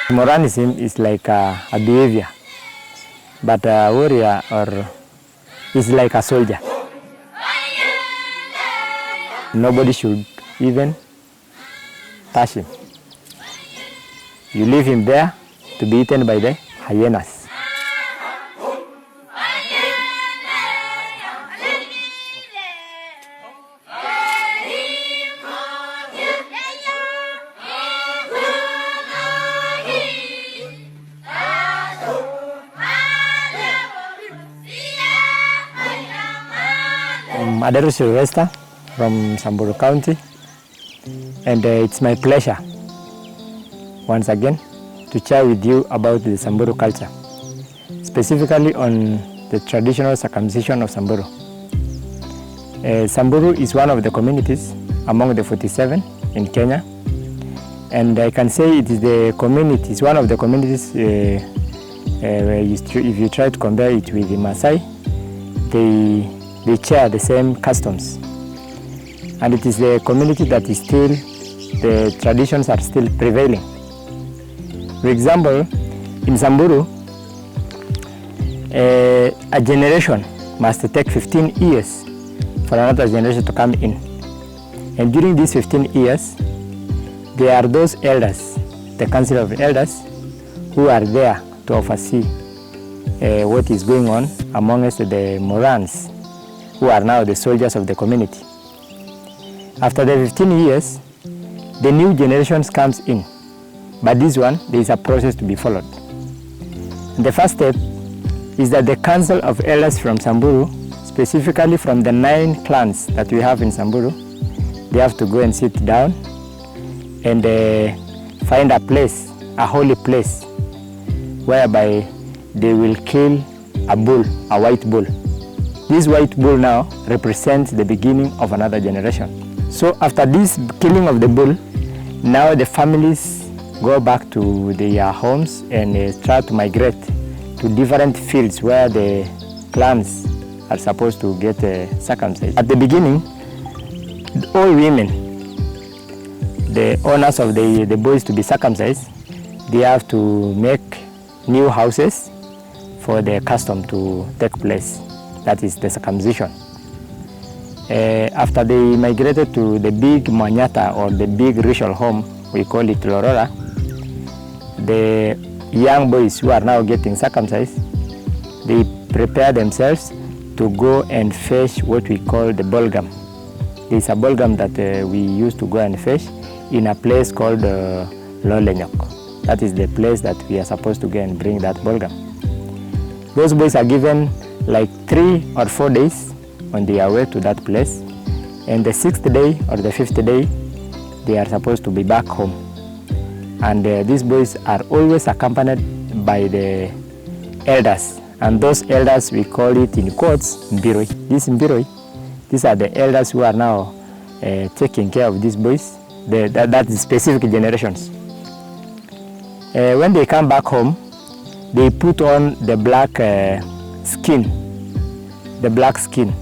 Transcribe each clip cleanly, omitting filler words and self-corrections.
Moranism is like a behavior, but a warrior is like a soldier. Nobody should even touch him. You leave him there to be eaten by the hyenas. Adaru Sylvester from Samburu County, and it's my pleasure once again to share with you about the Samburu culture, specifically on the traditional circumcision of Samburu. Samburu is one of the communities among the 47 in Kenya, and I can say it is the community, it's one of the communities where if you try to compare it with the Maasai, they share the same customs, and it is the community that is still, the traditions are still prevailing. For example, in Samburu, a generation must take 15 years for another generation to come in, and during these 15 years, there are those elders, the council of elders, who are there to oversee what is going on amongst the Morans, who are now the soldiers of the community. After the 15 years, the new generations comes in, but this one, there is a process to be followed. And the first step is that the council of elders from Samburu, specifically from the 9 clans that we have in Samburu, they have to go and sit down and find a place, a holy place, whereby they will kill a bull, a white bull. This white bull now represents the beginning of another generation. So after this killing of the bull, now the families go back to their homes and try to migrate to different fields where the clans are supposed to get circumcised. At the beginning, all women, the owners of the boys to be circumcised, they have to make new houses for the custom to take place. That is the circumcision. After they migrated to the big Manyata, or the big ritual home, we call it Lorora, the young boys who are now getting circumcised, they prepare themselves to go and fetch what we call the bolgam. There is a bolgam that we used to go and fetch in a place called Lolenyok. That is the place that we are supposed to go and bring that bolgam. Those boys are given like 3 or 4 days on their way to that place, and the 6th day or the 5th day, they are supposed to be back home. And these boys are always accompanied by the elders, and those elders, we call it in quotes, Mbiroi. These are the elders who are now taking care of these boys, that is specific generations. When they come back home, they put on the black skin. The black skin.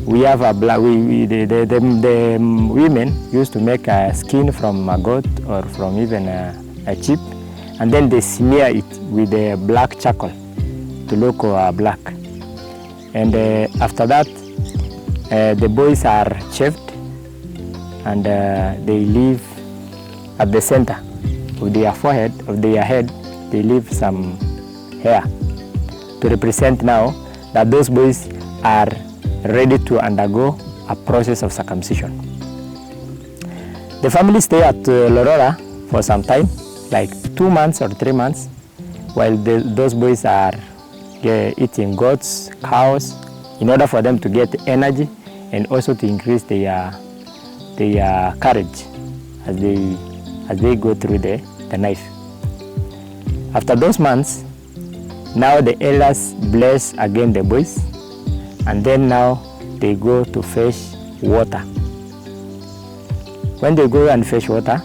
We have a black. The women used to make a skin from a goat or from even a sheep, and then they smear it with a black charcoal to look black. And after that, the boys are shaved, and they leave at the center of their forehead, of their head. They leave some hair to represent now that those boys are ready to undergo a process of circumcision. The family stay at Lorora for some time, like 2 months or 3 months, while those boys are eating goats, cows, in order for them to get energy and also to increase their courage as they go through the knife. After those months, now the elders bless again the boys, and then now they go to fetch water. When they go and fetch water,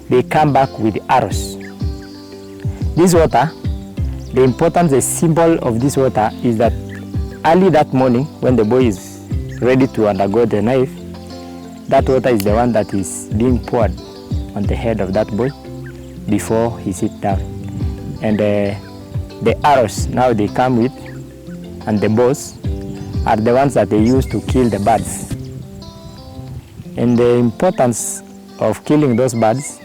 they come back with arrows. This water, the importance, the symbol of this water is that early that morning, when the boy is ready to undergo the knife, that water is the one that is being poured on the head of that boy before he sits down. And the arrows now they come with, and the bows are the ones that they use to kill the birds. And the importance of killing those birds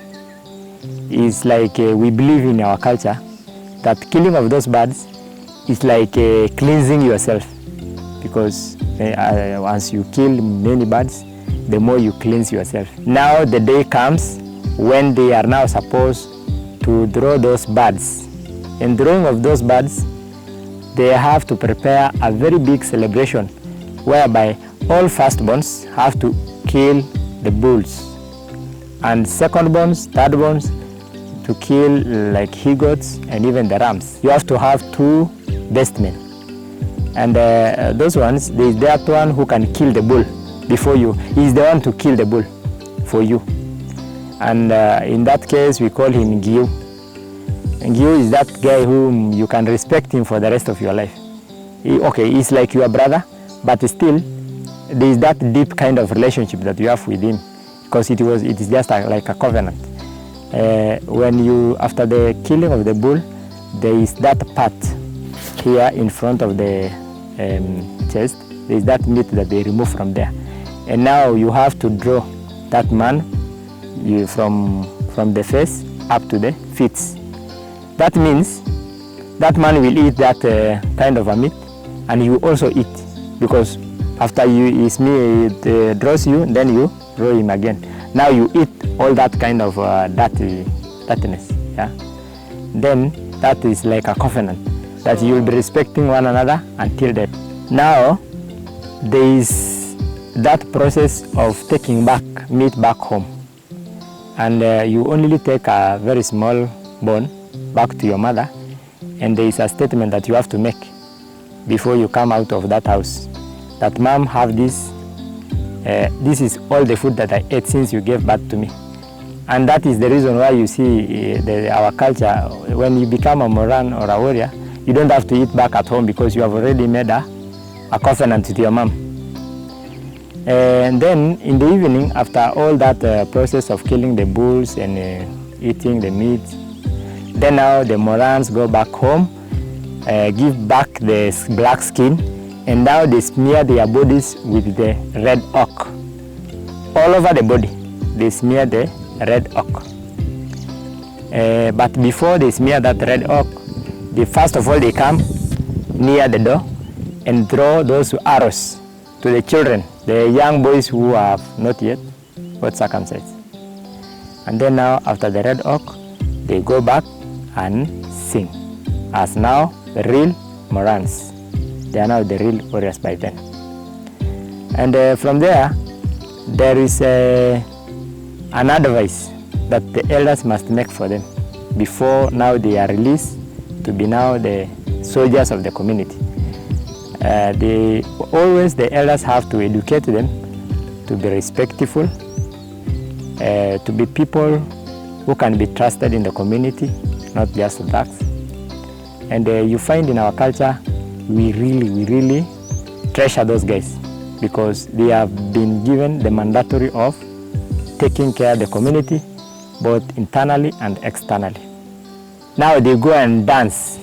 is like we believe in our culture that killing of those birds is like cleansing yourself, because once you kill many birds, the more you cleanse yourself. Now the day comes when they are now supposed to draw those birds. In drawing of those birds, they have to prepare a very big celebration whereby all firstborns have to kill the bulls, and secondborns, thirdborns to kill like he-goats and even the rams. You have to have 2 best men, and those ones, there is that one who can kill the bull before you. He is the one to kill the bull for you, and in that case we call him Giu. And Giu is that guy whom you can respect him for the rest of your life. He's like your brother, but still there is that deep kind of relationship that you have with him, because it is just like a covenant. When you, after the killing of the bull, there is that part here in front of the chest. There is that meat that they remove from there, and now you have to draw that man from the face up to the feet. That means that man will eat that kind of a meat, and he will also eat, because after it draws you, then you draw him again. Now you eat all that kind of dirtiness. Yeah? Then that is like a covenant that you will be respecting one another until death. Now there is that process of taking meat back home, and you only take a very small bone back to your mother, and there is a statement that you have to make before you come out of that house, that mom, have this is all the food that I ate since you gave birth to me. And that is the reason why you see our culture, when you become a Moran or a warrior, you don't have to eat back at home, because you have already made a covenant with your mom. And then in the evening, after all that process of killing the bulls and eating the meat, then now the Morans go back home, give back the black skin, and now they smear their bodies with the red ochre. All over the body, they smear the red ochre. But before they smear that red ochre, first of all they come near the door and throw those arrows to the children, the young boys who have not yet got circumcised. And then now, after the red ochre, they go back and sing, as now the real Morans. They are now the real warriors by then. And from there is an advice that the elders must make for them before now they are released to be now the soldiers of the community. The elders have to educate them to be respectful, to be people who can be trusted in the community, not just thugs. And you find in our culture, we really treasure those guys, because they have been given the mandatory of taking care of the community, both internally and externally. Now they go and dance.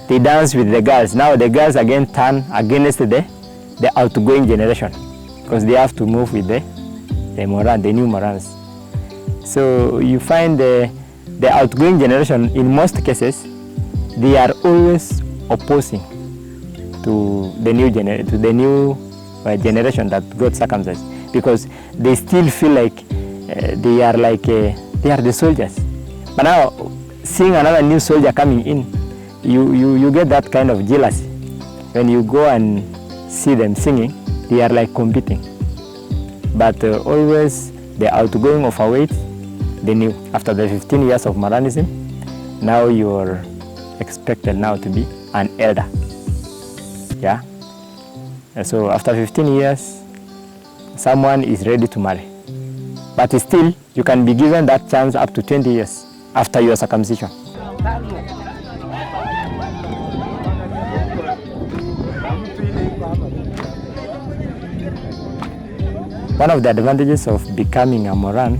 They dance with the girls. Now the girls again turn against the outgoing generation, because they have to move with the new Morans. So you find the outgoing generation, in most cases, they are always opposing to the new generation that got circumcised, because they still feel like they are the soldiers. But now, seeing another new soldier coming in, you get that kind of jealousy. When you go and see them singing, they are like competing. But always the outgoing overweight, the new. After the 15 years of Moranism, now you're expected now to be an elder. Yeah. So after 15 years, someone is ready to marry. But still, you can be given that chance up to 20 years after your circumcision. one of the advantages of becoming a Moran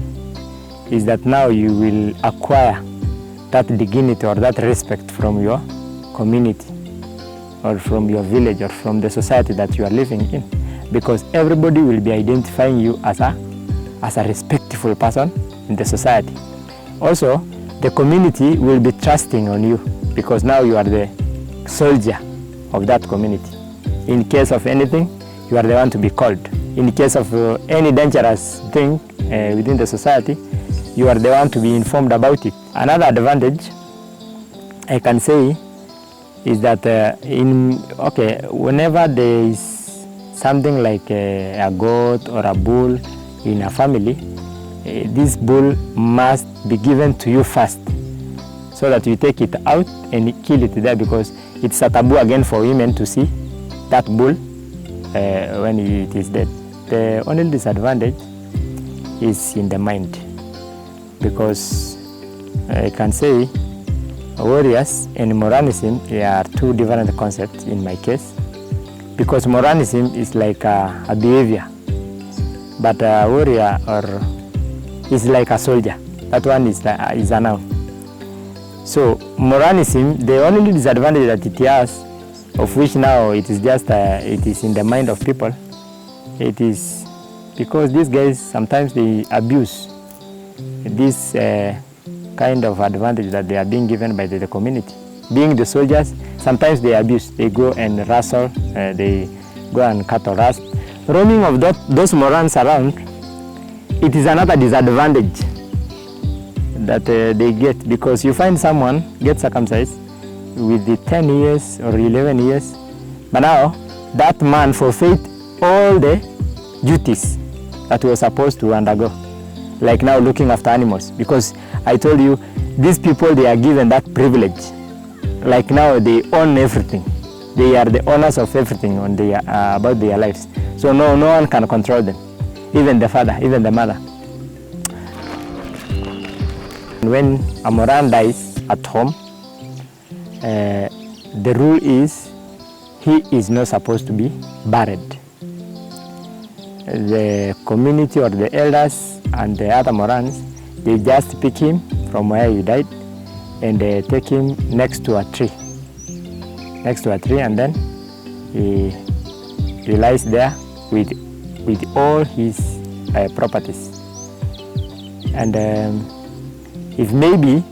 is that now you will acquire that dignity or that respect from your community or from your village or from the society that you are living in, because everybody will be identifying you as a respectful person in the society. Also, the community will be trusting on you because now you are the soldier of that community. In case of anything, you are the one to be called. In case of any dangerous thing within the society, you are the one to be informed about it. Another advantage I can say is that whenever there is something like a goat or a bull in a family, this bull must be given to you first so that you take it out and kill it there, because it's a taboo again for women to see that bull when it is dead. The only disadvantage is in the mind, because I can say warriors and Moranism are two different concepts in my case, because Moranism is like a behavior, but a warrior is like a soldier. That one is a noun. So Moranism, the only disadvantage that it has, of which now it is just it is in the mind of people, it is because these guys sometimes they abuse this kind of advantage that they are being given by the community. Being the soldiers, sometimes they abuse. They go and rustle, they go and cattle rust. Roaming of those Morans around, it is another disadvantage that they get, because you find someone get circumcised with the 10 years or 11 years, but now that man forfeit all the duties that he was supposed to undergo, like now looking after animals, because I told you these people, they are given that privilege, like now they own everything. They are the owners of everything on their, about their lives, so no one can control them, even the father, even the mother. When a Moran dies at home, the rule is he is not supposed to be buried. The community or the elders and the other Morans, they just pick him from where he died and they take him next to a tree, and then he lies there with all his properties. And if maybe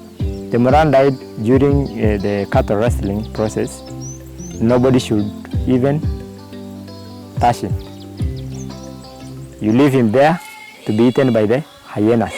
the Moran died during the cattle wrestling process, nobody should even touch him. You leave him there to be eaten by the hyenas.